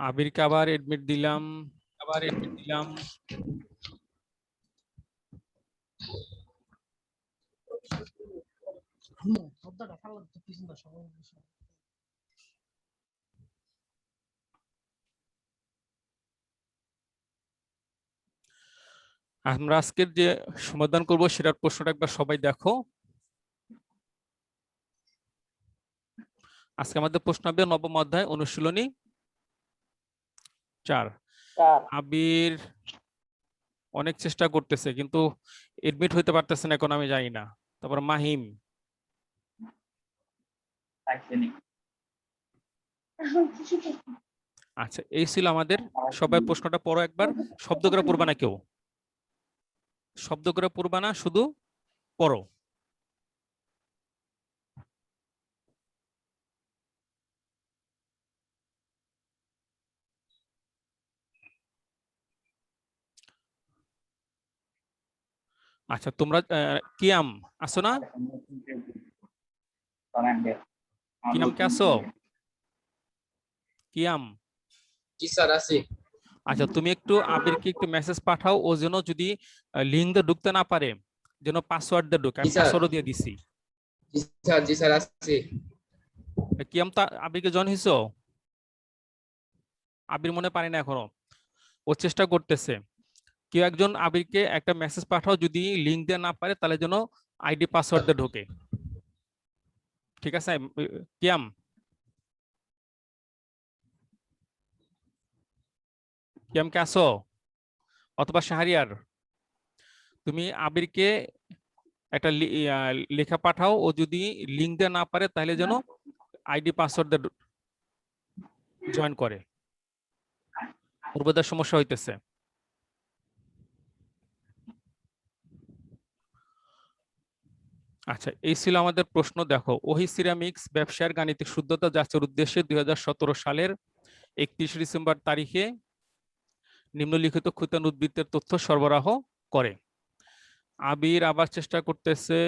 আবিরকে আবার এডমিট দিলাম। আমরা আজকের যে সমাধান করব সেটার প্রশ্নটা একবার সবাই দেখো। আজকে আমাদের প্রশ্ন হবে নবম অধ্যায় অনুশীলনী 4। আবির অনেক চেষ্টা করতেছে কিন্তু এডমিট হইতে পারতেছে না, এখন আমি জানি না। তারপর মাহিম, আচ্ছা এই ছিল আমাদের। সবাই প্রশ্নটা পড়ো একবার, শব্দ করে পড়বা না, কেউ শব্দ করে পড়বা না, শুধু পড়ো। আচ্ছা তোমরা কিয়াম আসো না? কিয়াম কে আসো? কিয়াম, জি স্যার আছি। আচ্ছা তুমি একটু আবিরকে একটু মেসেজ পাঠাও, ও যেন যদি লিঙ্ক দিয়ে ঢুকতে না পারে যেন পাসওয়ার্ড দিয়ে ঢুকে। আমি পাসওয়ার্ডও দিয়ে দিছি। জি স্যার আছি। কিয়াম তা আবিরকে জয়েন হইছো? আবির মনে পারে না এখনো, ও চেষ্টা করতেছে। কেউ একজন আবিরকে একটা মেসেজ পাঠাও, যদি লিঙ্ক দিয়ে না পারে তাহলে যেন আইডি পাসওয়ার্ড দিয়ে ঢোকে। ঠিক আছে কিয়াম? কিয়াম কে আসো? অথবা শাহরিয়ার, তুমি আবিরকে একটা লেখা পাঠাও, ও যদি লিঙ্ক দিয়ে না পারে তাহলে যেন আইডি পাসওয়ার্ড দিয়ে জয়েন করে। ওর বোধহয় সমস্যা হইতেছে। আচ্ছা এই ছিল আমাদের প্রশ্ন। দেখো, ওহি সিরামিক্স ব্যবসায়ের গাণিতিক শুদ্ধতা যাচাইয়ের উদ্দেশ্যে 2017 সালের 31 ডিসেম্বর তারিখে নিম্নলিখিত ক্ষুদ্র উদ্বৃত্তের তথ্য সরবরাহ করে। আবির আবার চেষ্টা করতেছে।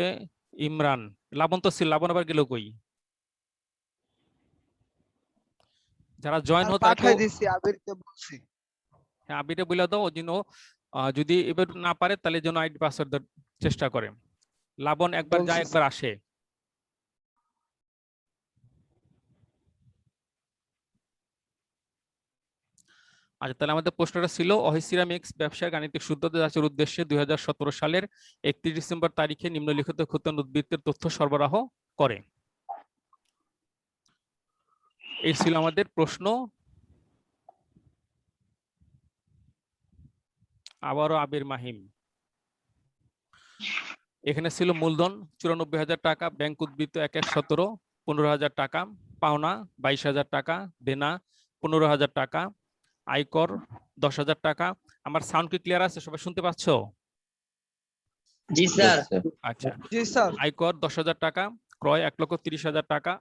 ইমরান, লাবণ তো ছিল, লাবণ আবার গেল কই? যারা জয়েন হতো পাঠাই দিছি, আবিরকে বলছি। হ্যাঁ আবিরে বলে দাও, ওই জন্য যদি এবার না পারে তাহলে যেন আইডি পাসওয়ার্ড চেষ্টা করে। লাবণ একবার যায় একবার আসে। আচ্ছা তাহলে আমাদের প্রশ্নটা ছিল অহি সিরামিক্স ব্যবসার গাণিতিক শুদ্ধতা যাচাইয়ের উদ্দেশ্যে 2017 সালের 31 ডিসেম্বর তারিখে নিম্নলিখিত ক্ষুদ্র উদ্বৃত্তের তথ্য সরবরাহ করে। এই ছিল আমাদের প্রশ্ন। আবারও আবির, মাহিম। এখানে ছিল মূলধন 94,000 টাকা, ব্যাংক উদ্বৃত্ত 1/17 15,000 টাকা, পাওনা 22,000 টাকা, দেনা 15,000 টাকা, আয়কর 10,000 টাকা। আমার সাউন্ড কি ক্লিয়ার আছে? সবাই শুনতে পাচ্ছ? জি স্যার। আচ্ছা জি স্যার। আয়কর 10,000 টাকা, ক্রয় 1,30,000 টাকা,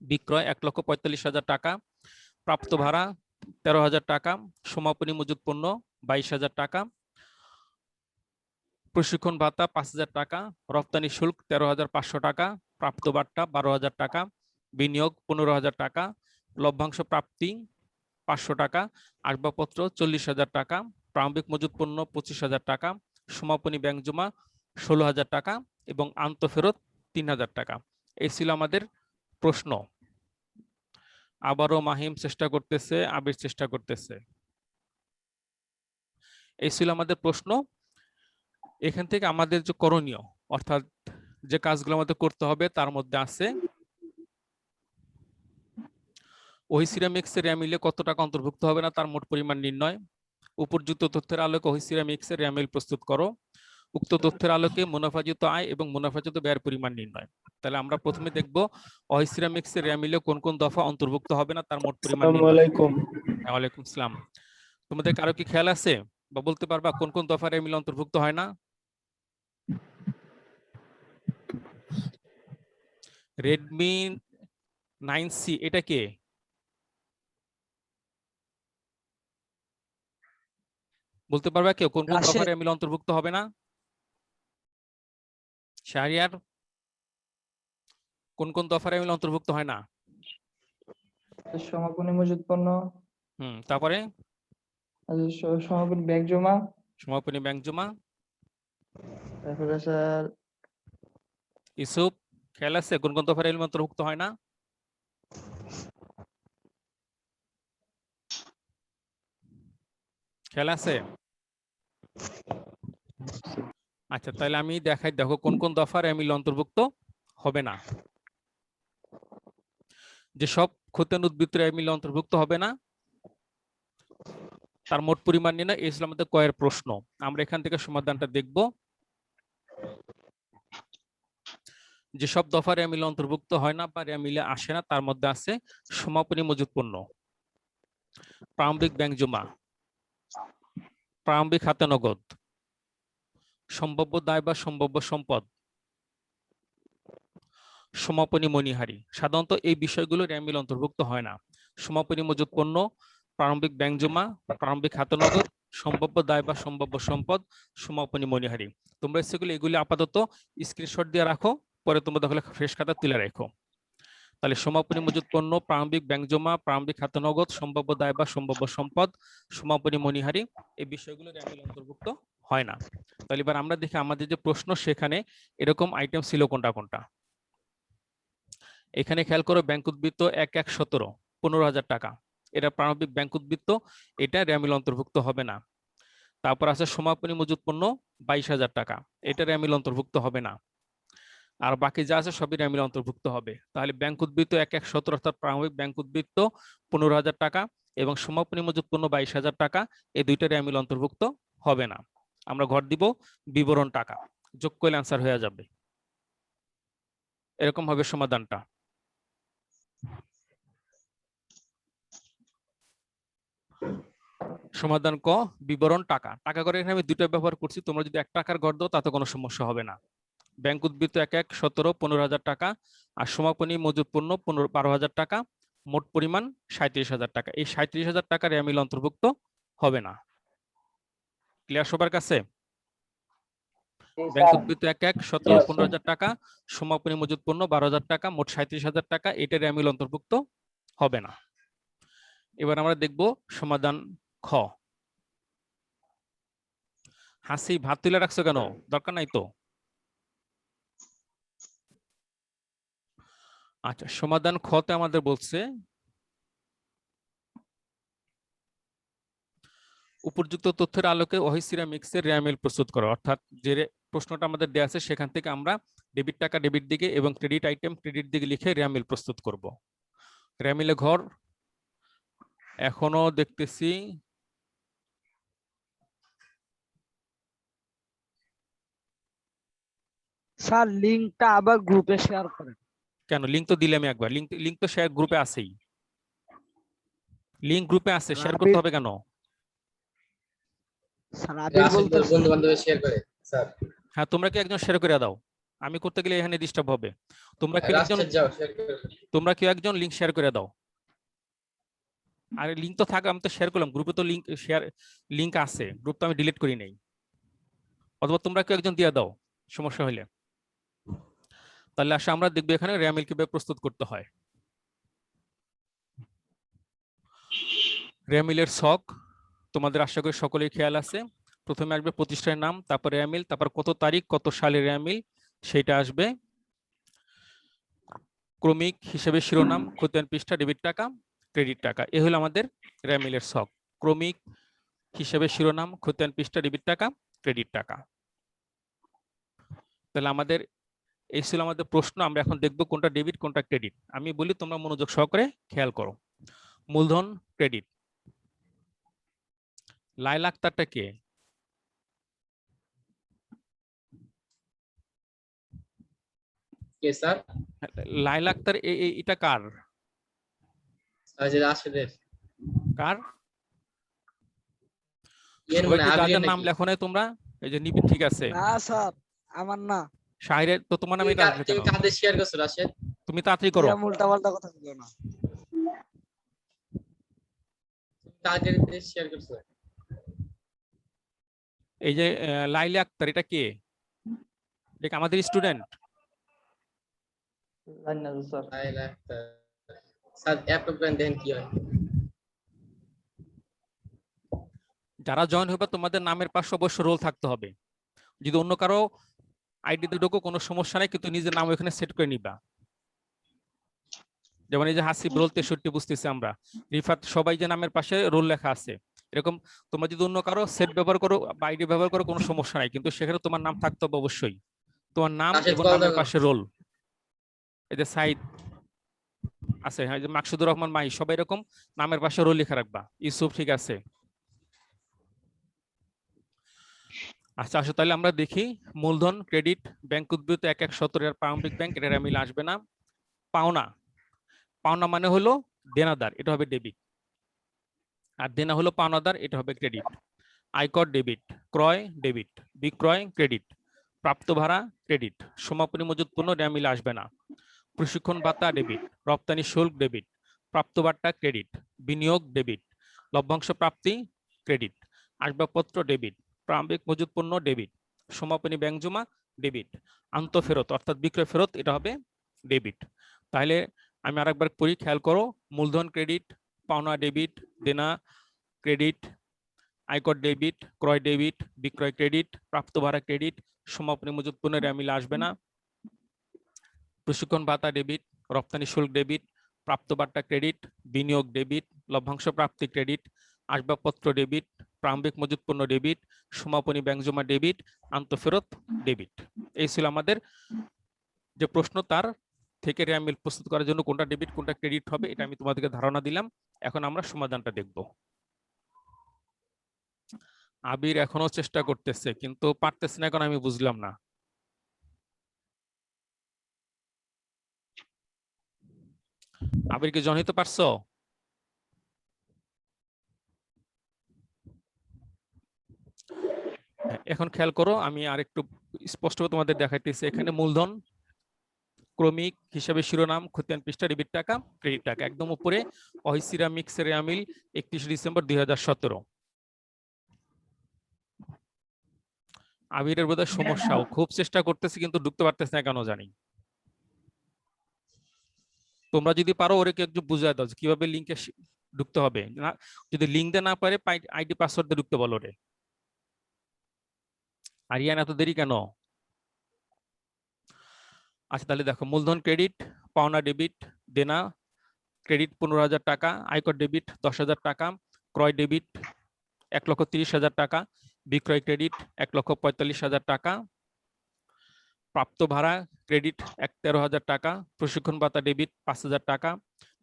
বিক্রয় 1,45,000 টাকা, প্রাপ্ত ভাড়া 13,000 টাকা, সমাপনী মজুত পণ্য 22,000 টাকা, প্রশিক্ষণ ভাতা 5,000 টাকা, রপ্তানি শুল্ক 13,500 টাকা, প্রাপ্ত বাট্টা 12,000 টাকা, বিনিয়োগ 15,000 টাকা, লভ্যাংশ প্রাপ্তি 500 টাকা, আসবাবপত্র 40,000 টাকা, প্রারম্ভিক মজুত পণ্য 25,000 টাকা, সমাপনী ব্যাংক জমা 16,000 টাকা এবং আন্তঃফেরত 3,000 টাকা। এই ছিল আমাদের প্রশ্ন। আবারও মাহিম চেষ্টা করতেছে, আবির চেষ্টা করতেছে। এই ছিল আমাদের প্রশ্ন। এখান থেকে আমাদের যে করণীয়, অর্থাৎ যে কাজগুলো আমাদের করতে হবে তার মধ্যে আছে ওহি সিরামিক্সের র্যামিলে কত টাকা অন্তর্ভুক্ত হবে না তার মোট পরিমাণ নির্ণয়, উপর্যুক্ত তথ্যের আলোকে ওহি সিরামিক্সের র্যামিল প্রস্তুত করো, উক্ত তথ্যের আলোকে মুনাফাজিত আয় এবং মুনাফাজিত ব্যয়ের পরিমাণ নির্ণয়। তাহলে আমরা প্রথমে দেখব ওহি সিরামিক্সের র্যামিলে কোন কোন দফা অন্তর্ভুক্ত হবে না তার মোট পরিমাণ নির্ণয়। ওয়ালাইকুম আসসালাম। তোমাদের কারো কি খেয়াল আছে বা বলতে পারবা কোন কোন দফা র্যামিলে অন্তর্ভুক্ত হয় না? রেডমি 9C এটা কে? বলতে পারবা কেউ কোন কোন দফা র্যামিল অন্তর্ভুক্ত হবে না? শাহরিয়ার, কোন কোন দফার এমিল অন্তর্ভুক্ত হয় না? সমাপনী মজুদ পণ্য, তারপরে সমাপনী ব্যাংক জমা, সমাপনী ব্যাংক জমা। তারপরে স্যার ইসুপ, খেয়াল আছে কোন কোন দফার এমিল অন্তর্ভুক্ত হয় না? খেয়াল আছে? আচ্ছা, তাহলে আমি দেখাই, দেখো কোন কোন দফার এমিল অন্তর্ভুক্ত হবে না। যেসব খতিয়ান উদ্বৃত্তের এমিল অন্তর্ভুক্ত হবে না তার মোট পরিমাণ নিয়ে এই ছিল আমাদের কয়ের প্রশ্ন। আমরা এখান থেকে সমাধানটা দেখব। যেসব দফার এমিল অন্তর্ভুক্ত হয় না বা এমিলে আসে না তার মধ্যে আছে সমাপনী মজুদ পণ্য, প্রারম্ভিক ব্যাংক জমা, প্রারম্ভিক হাতে নগদ, সম্ভাব্য দায় বা সম্ভাব্য সম্পদ, সমাপনী মণিহারি। সাধারণত এই বিষয়গুলো এমিল অন্তর্ভুক্ত হয় না। সমাপনী মজুদ পণ্য, প্রারম্ভিক ব্যাংক জমা, প্রারম্ভিক হাতে নগদ, সম্ভাব্য দায় বা সম্ভাব্য সম্পদ, সমাপনী মণিহারি। তোমরা সেগুলো এগুলি আপাতত স্ক্রিনশট দিয়ে রাখো, পরে তোমরা তাহলে ফ্রেশ খাতা তুলে রাখো। তাহলে সমাপনী মজুদ পণ্য, প্রারম্ভিক ব্যাংক জমা, প্রারম্ভিক হাতে নগদ, সম্ভাব্য দায় বা সম্ভাব্য সম্পদ, সমাপনী মণিহারি, এই বিষয়গুলো এমিল অন্তর্ভুক্ত হয় না। তাহলে এবার আমরা দেখি আমাদের যে প্রশ্ন সেখানে এরকম আইটেম ছিল কোনটা কোনটা। এখানে খেয়াল করো, ব্যাংক উদ্বৃত্ত ১-১-১৭ ১৫,০০০ টাকা, এটা প্রারম্ভিক ব্যাংক উদ্বৃত্ত, এটা এমিল অন্তর্ভুক্ত হবে না। তারপর আছে সমাপনী মজুদ পণ্য ২২,০০০ টাকা, এটা এমিল অন্তর্ভুক্ত হবে না। আর বাকি যা আছে সবই এমিল অন্তর্ভুক্ত হবে। তাহলে ব্যাংক উদ্বৃত্ত ১-১-১৭ অর্থাৎ প্রারম্ভিক ব্যাংক উদ্বৃত্ত ১৫,০০০ টাকা এবং সমাপনী মজুদ পণ্য ২২,০০০ টাকা, এই দুইটার এমিল অন্তর্ভুক্ত হবে না। আমরা ঘর দিব বিবরণ টাকা, যোগ করলে অ্যান্সার হয়ে যাবে। এরকম হবে সমাধানটা। সমাধান ক, বিবরণ টাকা। টাকা করে এখানে আমি দুটো ব্যবহার করছি, তোমরা যদি ১ টাকার ঘর দাও তাতে কোনো সমস্যা হবে না। ব্যাংক উদ্বৃত্ত ১-১-১৭ ১৫,০০০ টাকা আর সমাপনী মজুদ পণ্য ১২,০০০ টাকা, মোট পরিমাণ ৩৭,০০০ টাকা। এই ৩৭,০০০ টাকার এমিল অন্তর্ভুক্ত হবে না। ক্লিয়ার সবার কাছে? ব্যাংক উদ্বৃত্ত ১-১-১৭ ১৫,০০০ টাকা, সমাপনী মজুদ পণ্য ১২,০০০ টাকা, মোট ৩৭,০০০ টাকা, এটার এমিল অন্তর্ভুক্ত হবে না। এবার আমরা দেখব সমাধান খ। হাসি, ভাত তুলে রাখছো কেন? দরকার নাই তো। আচ্ছা, সমাধান খতে আমাদের বলছে উপযুক্ত তথ্যের আলোকে ওহি সিরামিক্সের রেয়ামিল প্রস্তুত করো। অর্থাৎ যে প্রশ্নটা আমাদের দেওয়া আছে সেখান থেকে আমরা ডেবিট টাকা ডেবিট দিকে এবং ক্রেডিট আইটেম ক্রেডিট দিকে লিখে রেয়ামিল প্রস্তুত করব। রেয়ামিলে ঘর এখনো দেখতেছি স্যার লিংকটা আবার গ্রুপে শেয়ার করেন। কেন? লিংক তো দিলাম একবার, লিংক তো শেয়ার গ্রুপে আছেই। লিংক গ্রুপে আছে, শেয়ার করতে হবে কেন? স্যার আবির বলতেছে বন্ধু বান্ধব শেয়ার করে স্যার। হ্যাঁ, তোমরা কি একজন শেয়ার করে দাও, আমি করতে গেলে এখানে ডিস্টার্ব হবে। তোমরা কি একজন, যাও শেয়ার করে। তোমরা কি একজন লিংক শেয়ার করে দাও। আর লিংক তো থাকে, আমি তো শেয়ার করলাম গ্রুপে, তো লিংক শেয়ার লিংক আছে, গ্রুপ তো আমি ডিলিট করি নাই। অথবা তোমরা কি একজন দিয়ে দাও সমস্যা হলে। তাহলে আসলে আমরা দেখবো এখানে রেয়ামিল কিভাবে প্রস্তুত করতে হয়। রেয়ামিলের ছক তোমাদের আশা করি সকলেই খেয়াল আছে। প্রথমে আসবে প্রতিষ্ঠানের নাম, তারপর রেয়ামিল, তারপর কত তারিখ কত সালে রেয়ামিল সেটা আসবে। ক্রমিক হিসেবে শিরোনাম, খতিয়ান পৃষ্ঠা, ডেবিট টাকা ক্রেডিট টাকা, এ হলো আমাদের রেয়ামিলের ছক। ক্রমিক হিসেবে শিরোনাম, খতিয়ান পৃষ্ঠা, ডেবিট টাকা ক্রেডিট টাকা। তাহলে আমাদের এই ছিল আমাদের প্রশ্ন। আমরা এখন দেখবো কোনটা ডেবিট কোনটা ক্রেডিট। আমি বলি তোমরা মনোযোগ সহকারে খেয়াল করো। মূলধন ক্রেডিট। লায়লা আক্তারটা কে? কে স্যার? লায়লা আক্তার এটা কার? রাশেদের। কার? এর সবাই মানে কি যার আবিরের যার নাম নাকি? লেখো নাই তোমরা? এই যে নিবিড় ঠিক আছে। না স্যার আমার না। শাহিরের তো তোমার নামে এটা আসবে কেন? তুমি কাদের শেয়ার করছো রাশেদ? তুমি তাড়াতাড়ি করো। উল্টা পাল্টা কথা বলো না। কাদের শেয়ার করছো? এই যে লাইলা আক্তার এটা কে? এটা আমাদের স্টুডেন্ট। জানি না তো স্যার। লাইল আখতার স্যার অ্যাপ ওপেন দেখেন কি হয়। যারা জয়েন হবে তোমাদের নামের পাশে অবশ্য রোল থাকতে হবে। যদি অন্য কারো আইডিতে ঢোকো কোনো সমস্যা নাই, কিন্তু নিজের নাম এখানে সেট করে নিবা। যেমন এই যে হাসিব রোল 63 বুঝতেছি আমরা, রিফাত, সবাই যে নামের পাশে রোল লেখা আছে এরকম। তোমরা যদি অন্য কারো সেট ব্যবহার করো বা আইডি ব্যবহার করো কোনো সমস্যা নাই, কিন্তু সেখানে তোমার নাম থাকতে হবে অবশ্যই, তোমার নাম রাশেদ এবং কল নামের দেখো। পাশে রোল। এই যে সাইদ আছে, হ্যাঁ, এই যে মাকসুদুর রহমান মাহি, সবাই এরকম নামের পাশে রোল লেখা রাখবা। ইউসুফ, ঠিক আছে। আচ্ছা আসো তাহলে আমরা দেখি মূলধন, ক্রেডিট, ব্যাংক উদ্বৃত্ত 1170 এর প্রারম্ভিক ব্যাংক, এটা মিল আসবে না। পাওনা, পাওনা মানে হলো দেনাদার, এটা হবে ডেবিট। আর দেনা হলো পাওনাদার, এটা হবে ক্রেডিট। আয়কর ডেবিট, ক্রয় ডেবিট, বিক্রয় ক্রেডিট, প্রাপ্ত ভাড়া ক্রেডিট, সমাপনী মজুত পণ্য এটা মিলে আসবে না। প্রশিক্ষণ ভাতা ডেবিট, রপ্তানি শুল্ক ডেবিট, প্রাপ্ত বাট্টা ক্রেডিট, বিনিয়োগ ডেবিট, লভ্যাংশ প্রাপ্তি ক্রেডিট, আসবাবপত্র ডেবিট, প্রারম্ভিক মজুত পণ্য ডেবিট, সমাপনী ব্যাংক জমা ডেবিট, আন্তঃফেরত অর্থাৎ বিক্রয় ফেরত এটা হবে ডেবিট। তাহলে আমি আরেকবার পড়ি, খেয়াল করো। মূলধন ক্রেডিট, পাওনা ডেবিট, দেনা ক্রেডিট, আয়কর ডেবিট, ক্রয় ডেবিট, বিক্রয় ক্রেডিট, প্রাপ্ত ভাড়া ক্রেডিট, সমাপনী মজুত পণ্য এটা মিলে আসবে না। প্রশিক্ষণ ভাতা ডেবিট, রপ্তানি শুল্ক ডেবিট, প্রাপ্ত বাট্টা ক্রেডিট, বিনিয়োগ ডেবিট, লভ্যাংশ প্রাপ্তি ক্রেডিট, আসবাবপত্র ডেবিট, প্রারম্ভিক মজুত পণ্য ডেবিট, সমাপনী ব্যাংক জমা ডেবিট, আন্তঃফেরত ডেবিট। এই ছিল আমাদের যে প্রশ্ন, তার থেকে রেয়ামিল প্রস্তুত করার জন্য কোনটা ডেবিট কোনটা ক্রেডিট হবে এটা আমি তোমাদেরকে ধারণা দিলাম। এখন আমরা সমাধানটা দেখব। আবির এখনো চেষ্টা করতেছে কিন্তু পারতেছে না, এখন আমি বুঝলাম না। আবির কি জনিত পারছো? এখন খেয়াল করো, আমি আরেকটু স্পষ্ট তোমাদের দেখাইতেছি। এখানে মূলধন, ক্রমিক হিসাবে শিরোনাম, খতিয়ান পৃষ্ঠা, ডেবিট টাকা, ক্রেডিট টাকা, একদম উপরে অহি সিরামিক্স রেয়ামিল 31 ডিসেম্বর 2017। আবিরের বোধহয় সমস্যা, ও খুব চেষ্টা করতেছে কিন্তু ঢুকতে পারতেছে না কেন জানি। তোমরা যদি পারো ওরে একটু বুঝায় দাও যে কিভাবে লিংকে ঢুকতে হবে। না যদি লিংক দিয়ে না পারে আইডি পাসওয়ার্ড দিয়ে ঢুকতে বলো রে। আরিয়ান এত দেরি কেন? আচ্ছা তাহলে দেখো, মূলধন ক্রেডিট, পাওনা ডেবিট, দেনা ক্রেডিট 15,000 টাকা, আয়কর ডেবিট 10,000 টাকা, ক্রয় ডেবিট 1,30,000 টাকা, বিক্রয় ক্রেডিট 1,45,000 টাকা, প্রাপ্ত ভাড়া ক্রেডিট 13,000 টাকা, প্রশিক্ষণ ভাতা ডেবিট 5,000 টাকা,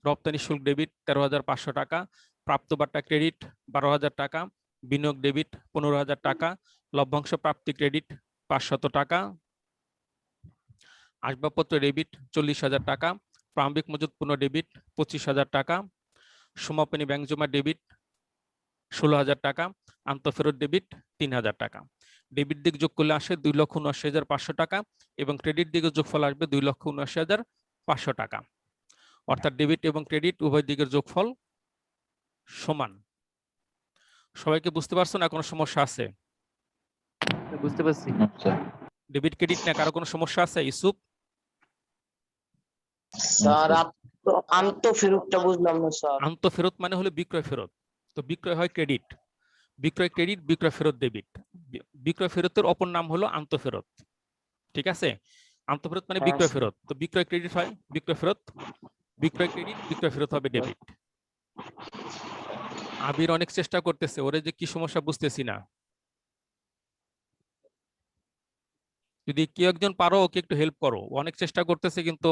রপ্তানি শুল্ক ডেবিট 13,500 টাকা, প্রাপ্ত বাট্টা ক্রেডিট 12,000 টাকা, বিনিয়োগ ডেবিট 15,000 টাকা, লভ্যাংশ প্রাপ্তি ক্রেডিট 500 টাকা, আসবাবপত্র ডেবিট 40,000 টাকা, প্রারম্ভিক মজুত পণ্য ডেবিট 25,000 টাকা, সমাপনী ব্যাংক জমা ডেবিট 16,000 টাকা, আন্তঃফেরত ডেবিট 3,000 টাকা। ডেবিট দিক যোগ করলে আসে 2,79,500 টাকা এবং ক্রেডিট দিকের যোগফল আসবে 2,79,500 টাকা। অর্থাৎ ডেবিট এবং ক্রেডিট উভয় দিকের যোগফল সমান। সবাইকে বুঝতে পারছো না কোনো সমস্যা আছে? বুঝতে পারছি। ডেবিট ক্রেডিট না কারো কোনো সমস্যা আছে? ইউসুফ? স্যার আন্তঃফেরতটা বুঝলাম না স্যার। আন্তঃফেরত মানে হলো বিক্রয় ফেরত, তো বিক্রয় হয় ক্রেডিট, বিক্রয় ক্রেডিট, বিক্রয় ফেরত ডেবিট। বিক্রয় ফেরতের অপর নাম হলো আন্তঃফেরত, ঠিক আছে? আন্তঃফেরত মানে হ্যাঁ, বিক্রয় স্যার। ফেরত, তো বিক্রয় ক্রেডিট হয় বিক্রয় ফেরত, বিক্রয় ক্রেডিট, বিক্রয় ফেরত হবে ডেবিট। আবির অনেক চেষ্টা করতেছে, ওরে যে কি সমস্যা বুঝতেছি না। যদি কেউ একজন পারো ওকে একটু হেল্প করো, ও অনেক চেষ্টা করতেছে কিন্তু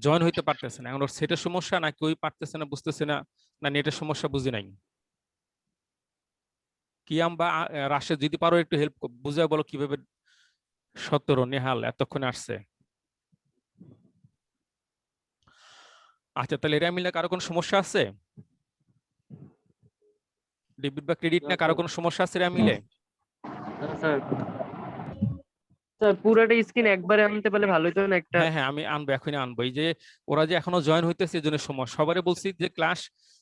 জয়েন হইতে পারতেছে না। এখন ওর সেটের সমস্যা না কেউই পারতেছে না, বুঝতেছে না, না নেটের সমস্যা বুঝি নাই। কিয়াম বা রাশেদ যদি পারো একটু হেল্প বুঝায় বলো কিভাবে। সতেরো, নেহাল এতক্ষণে আসছে। আচ্ছা তাহলে এরা মিলে কারো কোনো সমস্যা আছে? ডেবিট বা ক্রেডিট না কারো কোনো সমস্যা আছে এরা মিলে? স্যার স্যার পুরোটা স্ক্রিন একবারে আনতে পারলে ভালো হতো না একটা। হ্যাঁ হ্যাঁ আমি আনবো, এখনই আনবো। এই যে ওরা যে এখনো জয়েন হইতেছে এই জন্য সময়, সবারই বলছি যে ক্লাস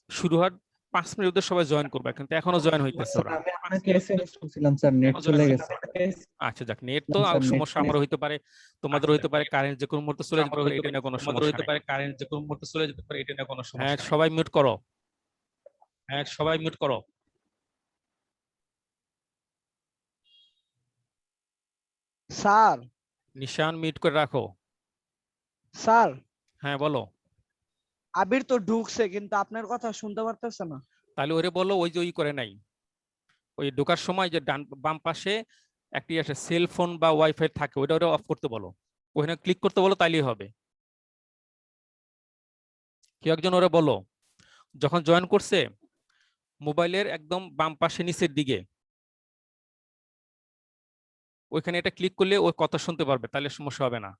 শুরু হওয়ার 5 মিনিট ওদের সবাই জয়েন করবে, কিন্তু এখনো জয়েন হইতেছে ওরা। আমি আপনাকে এসএমএস করছিলাম স্যার, নেট চলে গেছে। আচ্ছা যাক, নেট তো স্যার, নেট সমস্যা আমার হইতে পারে, তোমাদের হইতে পারে, কারেন্ট যে কোনো মুহূর্তে চলে যেতে পারে, এটা নিয়ে কোনো সমস্যা নাই। কারেন্ট যে কোনো মুহূর্তে চলে যেতে পারে, এটা নিয়ে কোনো হ্যাঁ সমস্যা নেই। সবাই মিউট করো। হ্যাঁ সবাই মিউট করো। স্যার নিশান মিউট করে রাখো। স্যার হ্যাঁ বলো। আবির তো ঢুকছে কিন্তু আপনার কথা শুনতে পারতেছে না। তাহলে ওরে বলো ওই যে ওই করে নাই, ওই ঢোকার সময় যে ডান বাম পাশে একটি আছে সেল ফোন বা ওয়াইফাই থাকে, ওটা ওরা অফ করতে বলো, ওখানে ক্লিক করতে বলো, তাইলেই হবে। কেউ একজন ওরা বলো, যখন জয়েন করছে মোবাইলের একদম বাম পাশে নিচের দিকে ওইখানে এটা ক্লিক করলে ওই কথা শুনতে পারবে, তাহলে সমস্যা হবে না।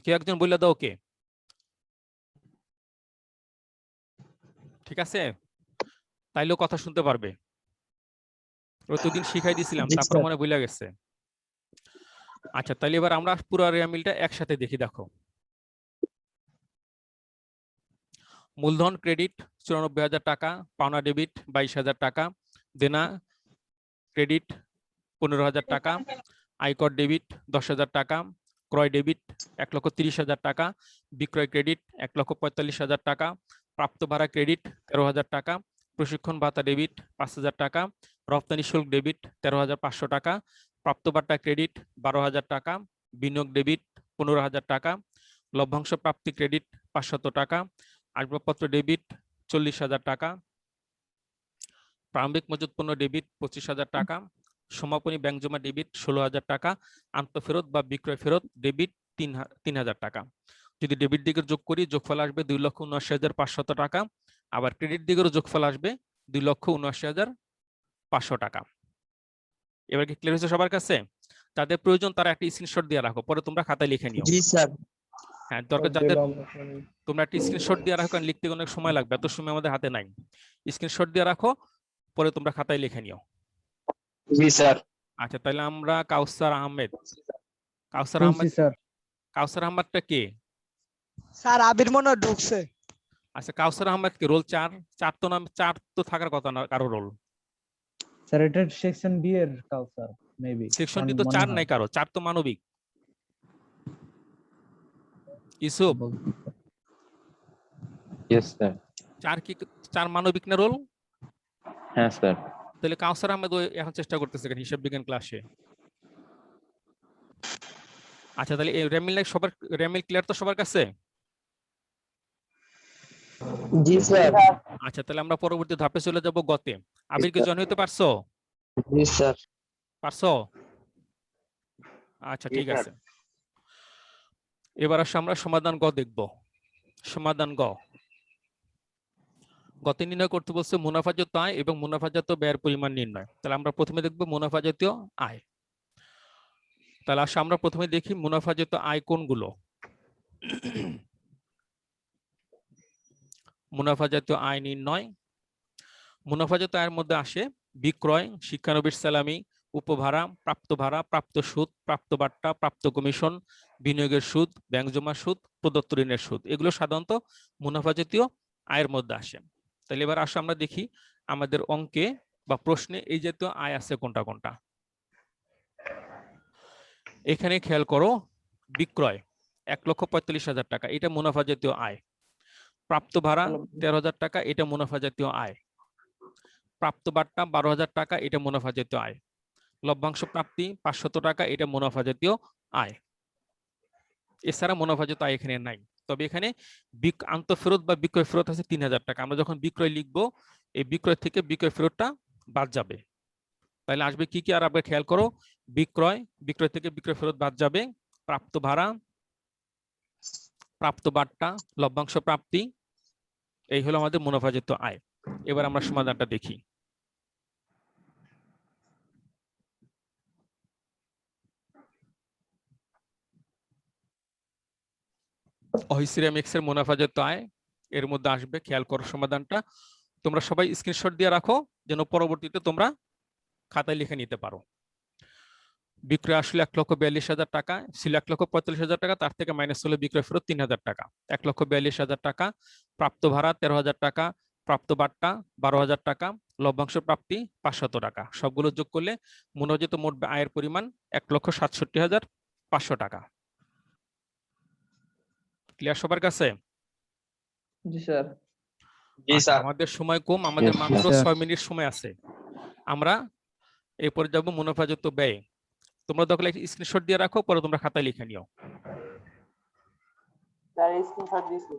কেউ একজন বললে দাও ওকে, ঠিক আছে, তাইলেও কথা শুনতে পারবে। ওই তো দিন শিখাই দিছিলাম, জি, তারপর স্যার। মনে ভুলে গেছে। আচ্ছা তাহলে এবার আমরা পুরো রেয়া মিলটা একসাথে দেখি। দেখো, মূলধন ক্রেডিট 94,000 টাকা, পাওনা ডেবিট 22,000 টাকা, দেনা ক্রেডিট 15,000 টাকা, আয়কর ডেবিট 10,000 টাকা, ক্রয় ডেবিট 1,30,000 টাকা, বিক্রয় ক্রেডিট 1,45,000 টাকা, প্রাপ্ত ভাড়া ক্রেডিট 13,000 টাকা, প্রশিক্ষণ ভাতা ডেবিট 5,000 টাকা, রপ্তানি শুল্ক ডেবিট 13,500 টাকা, প্রাপ্ত বাট্টা ক্রেডিট 12,000 টাকা, বিনিয়োগ ডেবিট 15,000 টাকা, লভ্যাংশ প্রাপ্তি ক্রেডিট 500 টাকা, আসবাবপত্র ডেবিট 40,000 টাকা, প্রারম্ভিক মজুত পণ্য ডেবিট 25,000 টাকা, সমাপনী ব্যাংক জমা ডেবিট 16,000 টাকা, আন্তঃফেরত বা বিক্রয় ফেরত ডেবিট 3,000 টাকা। যদি ডেবিট দিকের যোগ করি, যোগফল আসবে 2,79,500 টাকা। আবার ক্রেডিট দিকের যোগফল আসবে 2,79,500 টাকা। এবার কি ক্লিয়ার হয়েছে সবার কাছে? তাদের প্রয়োজন তারা একটা স্ক্রিনশট দিয়ে রাখো, পরে তোমরা খাতায় লিখে নিও। জি স্যার। হ্যাঁ দরকার যাদের, তোমরা একটা স্ক্রিনশট দিয়ে রাখো, কারণ লিখতে অনেক সময় লাগবে, এত সময় আমাদের হাতে নাই। স্ক্রিনশট দিয়ে রাখো, পরে তোমরা খাতায় লিখে নিও। জি স্যার। আচ্ছা তাহলে আমরা কাউসার আহমেদ, কাউসার শুনছি আহমেদ, স্যার। কাউসার আহমেদটা কে? স্যার আবির মনে হয় ঢুকছে। আচ্ছা কাউসার আহমেদ কে রোল 4, 4 তো নাম 4 তো থাকার কথা না কারো রোল। স্যার এটা সেকশন বি এর কাউসার মেবি। সেকশন ডি তো 4 নাই কারো, 4 তো মানবিক। Yusuf yes sir. 4 কি 4 মানবিক না রোল? হ্যাঁ স্যার। তাহলে কাউসার আহমেদ ওই এখন চেষ্টা করতেছে কেন হিসাব বিজ্ঞান ক্লাসে? আচ্ছা তাহলে এই রেমিল সবার, রেমিল ক্লিয়ার তো সবার কাছে? জি স্যার। আচ্ছা তাহলে আমরা পরবর্তী ধাপে চলে যাব গতে। আবির কি জয়েন হতে পারছো? জি স্যার। পারছো? আচ্ছা ঠিক আছে, এবার আসলে আমরা সমাধান গ দেখব। সমাধান গ, গতে নির্ণয় করতে বলছে মুনাফাজাত আয় এবং মুনাফাজাত ব্যয়ের পরিমাণ নির্ণয়। তাহলে আমরা প্রথমে দেখব মুনাফাজাত আয়। তাহলে আসলে আমরা প্রথমে দেখি মুনাফাজাত আয় কোনগুলো। মুনাফাজাত আয় নির্ণয়। মুনাফাজাত আয়ের মধ্যে আসে বিক্রয়, শিক্ষানবিশ সালামি, উপভাড়া, প্রাপ্ত ভাড়া, প্রাপ্ত সুদ, প্রাপ্ত বাট্টা, প্রাপ্ত কমিশন, বিনিয়োগের সুদ, ব্যাংক জমা সুদ, প্রদত্ত ঋণের সুদ। এগুলো সাধারণত মুনাফা জাতীয় আয়ের মধ্যে আসে। তাহলে এবার আসলে আমরা দেখি আমাদের অঙ্কে বা প্রশ্নে এই জাতীয় আয় আছে কোনটা কোনটা। এখানে খেয়াল করো, বিক্রয় 1,45,000 টাকা, এটা মুনাফা জাতীয় আয়। প্রাপ্ত ভাড়া 13,000 টাকা, এটা মুনাফা জাতীয় আয়। প্রাপ্ত বাট্টা 12,000 টাকা, এটা মুনাফা জাতীয় আয়। লভ্যাংশ প্রাপ্তি 500 টাকা, এটা মুনাফা জাতীয় আয়। এছাড়া মুনাফা জাতীয় আয় এখানে নাই। তবে এখানে আন্তঃফেরত বা বিক্রয় ফেরত আছে 3,000 টাকা। আমরা যখন বিক্রয় লিখবো, এই বিক্রয় থেকে বিক্রয় ফেরতটা বাদ যাবে। তাহলে আসবে কি কি? আর আবার খেয়াল করো, বিক্রয়, বিক্রয় থেকে বিক্রয় ফেরত বাদ যাবে, প্রাপ্ত ভাড়া, প্রাপ্ত বাট্টা, লভ্যাংশ প্রাপ্তি, এই হলো আমাদের মুনাফা জাতীয় আয়। এবার আমরা সমাধানটা দেখি। অহিসিরামিক্স এর মুনাফাজাত আয় এর মধ্যে আসবে, খেয়াল করো সমাধানটা। তোমরা সবাই স্ক্রিনশট দিয়ে রাখো যেন পরবর্তীতে তোমরা খাতায় লিখে নিতে পারো। বিক্রয় আসলে 1,42,000 টাকা, ছিল 1,45,000 টাকা, তার থেকে মাইনাস হলে বিক্রয় ফেরত 3,000 টাকা। 1,42,000 টাকা, প্রাপ্ত ভাড়া 13,000 টাকা, প্রাপ্ত বাট্টা 12,000 টাকা, লভ্যাংশ প্রাপ্তি 500 টাকা। সবগুলো যোগ করলে মনোনীত মোট আয়ের পরিমাণ 1,67,500 টাকা। ক্লিয়ার সবার কাছে? জি স্যার। আচ্ছা, আমাদের সময় কম, আমাদের Yes, মাত্র sir. 6 মিনিট সময় আছে। আমরা এরপরে যাব মুনাফাযুক্ত ব্যয়। তোমরা দরকার স্ক্রিনশট দিয়ে রাখো, পরে তোমরা খাতায় লিখে নিও। স্যার স্ক্রিনশট দিছি।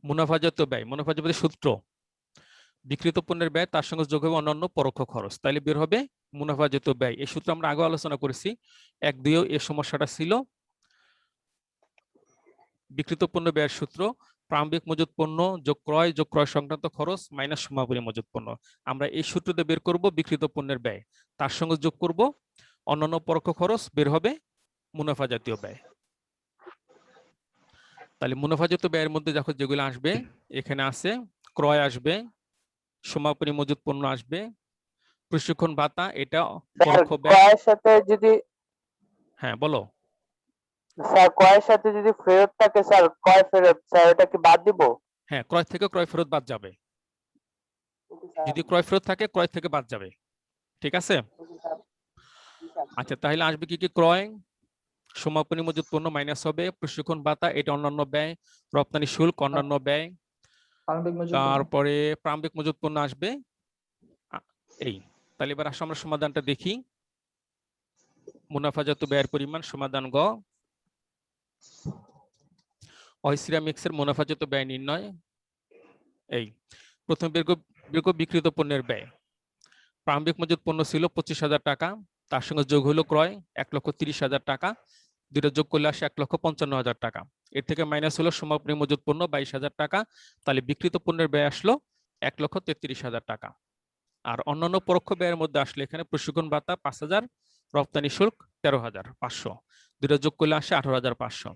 মুনাফাযুক্ত ব্যয়, মুনাফাযুক্ত সূত্র বিক্রিত পণ্যের ব্যয় তার সঙ্গে যোগ হবে অন্যান্য পরোক্ষ খরচ, তাইলে বের হবে মুনাফাযুক্ত ব্যয়। এই সূত্র আমরা আগে আলোচনা করেছি, 1-2 এই সমস্যাটা ছিল। বিক্রিত পণ্য ব্যয়ের সূত্র প্রারম্ভিক মজুত পণ্য যোগ ক্রয় সংক্রান্ত খরচ মাইনাস সমাপনী মজুত পণ্য। আমরা এই সূত্র দিয়ে বের করব বিক্রিত পণ্যের ব্যয়, তার সঙ্গে যোগ করব অন্যান্য পরোক্ষ খরচ, বের হবে মুনাফা জাতীয় ব্যয়। তাহলে মুনাফাজাত ব্যয়ের মধ্যে যখন যেগুলো আসবে, এখানে আছে ক্রয় আসবে, সমাপনী মজুত পণ্য আসবে, প্রশিক্ষণ ভাতা, এটা স্যার পরোক্ষ ব্যয়। ক্রয়ের সাথে যদি হ্যাঁ বলো। স্যার ক্রয়ের সাথে যদি ফেরত থাকে স্যার, ক্রয় ফেরত স্যার এটা কি বাদ দিব? হ্যাঁ, ক্রয় থেকে ক্রয় ফেরত বাদ যাবে। যদি ক্রয় ফেরত থাকে, ক্রয় থেকে বাদ যাবে। ঠিক আছে? আচ্ছা, তাহলে আসবে কি কি? ক্রয়, সমাপনী মজুত পণ্য মাইনাস হবে, প্রশিক্ষণ ভাতা এটা অন্যান্য ব্যয়, রপ্তানি শুল্ক অন্যান্য ব্যয়, প্রারম্ভিক মজুত পণ্য। তারপরে প্রারম্ভিক মজুত পণ্য আসবে। এই তাহলে এবার আসলে আমরা সমাধানটা দেখি। মুনাফাজাত ব্যয়ের পরিমাণ সমাধান গ। সিরামিক্সের মুনাফাজাত ব্যয় নির্ণয়। এই প্রথম বিক্রিত পণ্যের ব্যয়। প্রারম্ভিক মজুত পণ্য ছিল 25,000 টাকা, তার সঙ্গে যোগ হলো ক্রয় 1,30,000 টাকা, দুটো যোগ করলে আসে 1,55,000 টাকা। এর থেকে মাইনাস হলো সমাপনী মজুত পণ্য 22,000 টাকা, তাহলে বিক্রিত পণ্যের ব্যয় আসলো 1,33,000 টাকা। আর অন্যান্য পরোক্ষ ব্যয়ের মধ্যে আসলে এখানে প্রশিক্ষণ ভাতা 5,000, রপ্তানি শুল্ক 13,500, দুটো যোগ করলে আসে 18,500।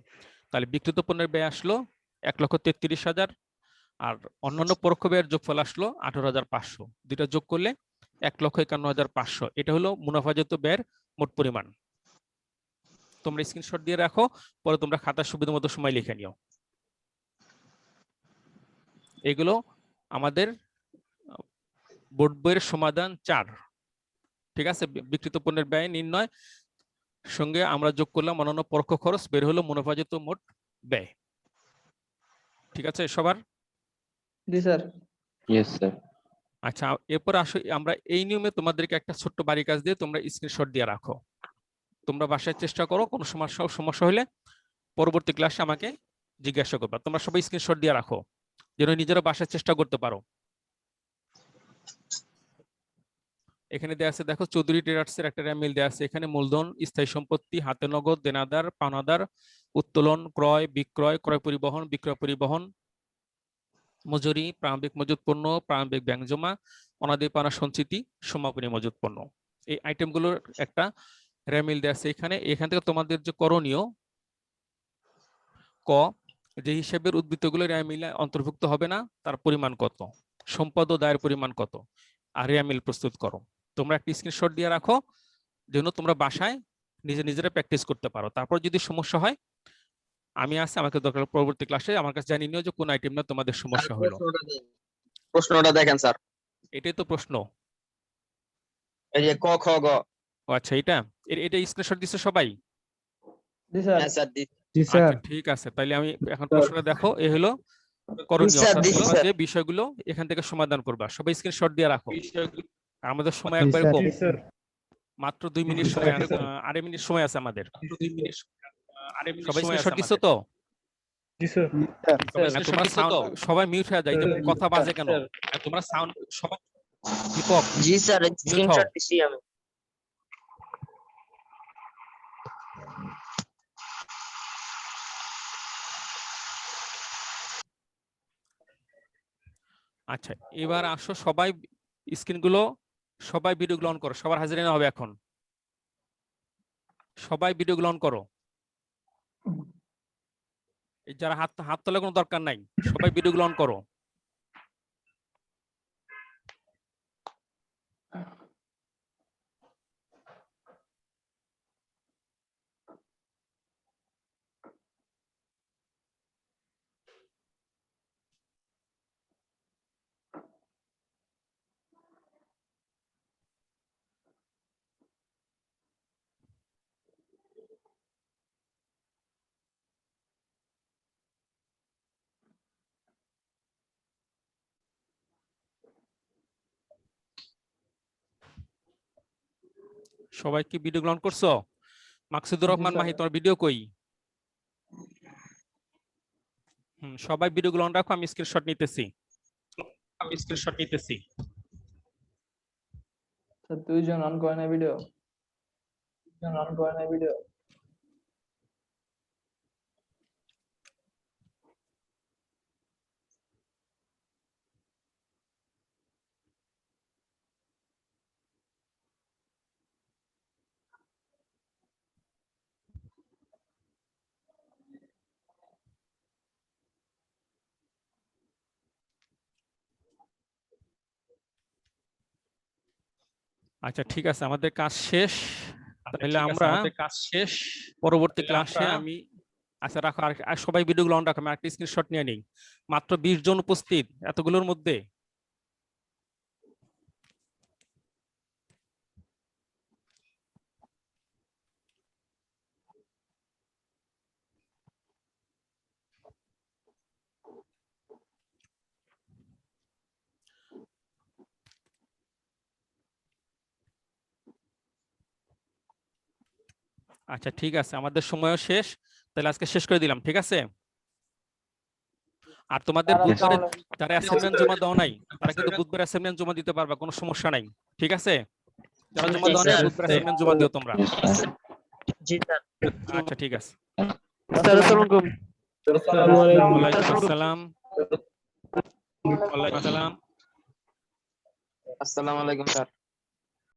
তাহলে বিক্রিত পণ্যের ব্যয় আসলো 1,33,000, আর অন্যান্য পরোক্ষ ব্যয়ের যোগফল আসলো 18,500, দুটো যোগ করলে 1,51,500। এটা হলো মুনাফাজাত ব্যয়ের মোট পরিমাণ। তোমরা স্ক্রিনশট দিয়ে রাখো, পরে তোমরা খাতার সুবিধা মতো সময় লিখে নিও। এগুলো আমাদের বোর্ড বইয়ের সমাধান 4। ঠিক আছে? বিক্রিত পণ্যের ব্যয় নির্ণয় সঙ্গে আমরা যোগ করলাম অন্যান্য পরোক্ষ খরচ, বের হলো মুনাফাজাত মোট ব্যয়। ঠিক আছে সবার? জি স্যার। Yes, sir. আচ্ছা, এরপর আসো আমরা এই নিয়মে তোমাদেরকে একটা ছোট্ট বাড়ি কাজ দিয়ে তোমরা স্ক্রিনশট দিয়ে রাখো। তোমরা বাসায় চেষ্টা করো, কোনো সমস্যা হলে পরবর্তী ক্লাসে আমাকে জিজ্ঞাসা করবা। তোমরা সবাই স্ক্রিনশট দিয়ে রাখো যেন নিজেরা বাসায় চেষ্টা করতে পারো। এখানে দেয়া আছে, দেখো চৌধুরী ট্রেডার্সের একটা র্যামিল দেয়া আছে। এখানে মূলধন, স্থায়ী সম্পত্তি, হাতে নগদ, দেনাদার, পাওনাদার, উত্তোলন, ক্রয়, বিক্রয়, ক্রয় পরিবহন, বিক্রয় পরিবহন, মজুরি, প্রারম্ভিক মজুত পণ্য, প্রারম্ভিক ব্যাংক জমা, অনাদি পাওনা সঞ্চিতি, সমাপনী মজুত পণ্য। এই আইটেমগুলোর একটা র্যামিল দেয়া আছে এখানে। এখান থেকে তোমাদের যে করণীয়, ক, যে হিসাবের উদ্বৃত্তগুলো র্যামিলে অন্তর্ভুক্ত হবে না তার পরিমাণ কত, সম্পদ ও দায়ের পরিমাণ কত, আর র্যামিল প্রস্তুত করো। তোমরা একটা স্ক্রিনশট দিয়ে রাখো যেন তোমরা বাসায় নিজেরা প্র্যাকটিস করতে পারো। তারপর যদি সমস্যা হয় আমি আছি, আমাকে দরকার পরবর্তী ক্লাসে আমার কাছে জানিয়ে নিও যে কোন আইটেম না তোমাদের সমস্যা হলো। প্রশ্নটা দেখেন স্যার, এটাই তো প্রশ্ন। এই যে ক খ গ। ও আচ্ছা, এটা স্ক্রিনশট দিচ্ছে সবাই? জি স্যার। হ্যাঁ স্যার, জি স্যার। আচ্ছা ঠিক আছে, তাহলে আমি এখন প্রশ্নটা দেখো। এ হলো করণীয়, স্যার, অর্থাৎ দিচ্ছি তোমরা স্যার। যে বিষয়গুলো এখান থেকে সমাধান করবা সবাই স্ক্রিনশট দিয়ে রাখো। আমাদের সময় জি একবারে স্যার। কম, জি স্যার। মাত্র 2 মিনিট সময় আছে, 2.5 মিনিট সময় আছে আমাদের। সবাই স্ক্রিনশট দিছো তো? জি স্যার। আর তোমরা সাউন্ড সবাই মিউট হয়ে যায়, কথা বাজে কেন? আর তোমরা সাউন্ড সবাই, দীপক জি স্যার মিউট হও। স্ক্রিনশট দিছি আমি। আচ্ছা, এবার আসো সবাই স্ক্রিনগুলো, সবাই ভিডিওগুলো অন করো। সবার হাজিরা নেওয়া হবে এখন। সবাই ভিডিওগুলো অন করো। এই যারা হাত তোলার কোনো দরকার নাই, সবাই ভিডিওগুলো অন করো। সবাই কি ভিডিও গ্রহণ করছো? মাকসুদুর রহমান স্যার। মাহি, তোমার ভিডিও কই? সবাই ভিডিও গ্রহণ রাখো, আমি স্ক্রিনশট নিতেছি। স্যার দুইজন অন করে না ভিডিও। আচ্ছা ঠিক আছে, আমাদের কাজ শেষ। তাহলে আমরা পরবর্তী ক্লাসে আমি আচ্ছা রাখো, আর সবাই ভিডিও গ্রহণ রাখো, আমি একটা স্ক্রিনশট নিয়ে নিই। মাত্র 20 জন উপস্থিত এতগুলোর মধ্যে। আচ্ছা ঠিক আছে, আমাদের সময়ও শেষ, তাহলে আজকে শেষ করে দিলাম, ঠিক আছে? আর তোমাদের স্যার, বুধবারে আসসালামু আলাইকুম। যারা অ্যাসাইনমেন্ট জমা দাও নাই তারা কিন্তু বুধবার অ্যাসাইনমেন্ট জমা দিতে পারবা, কোনো সমস্যা নাই, ঠিক আছে? যারা জমা দাও নাই বুধবার অ্যাসাইনমেন্ট জমা দিও তোমরা। জি স্যার। আচ্ছা ঠিক আছে। স্যার আসসালামু আলাইকুম। ওয়ালাইকুম আসসালাম। আসসালামু আলাইকুম স্যার।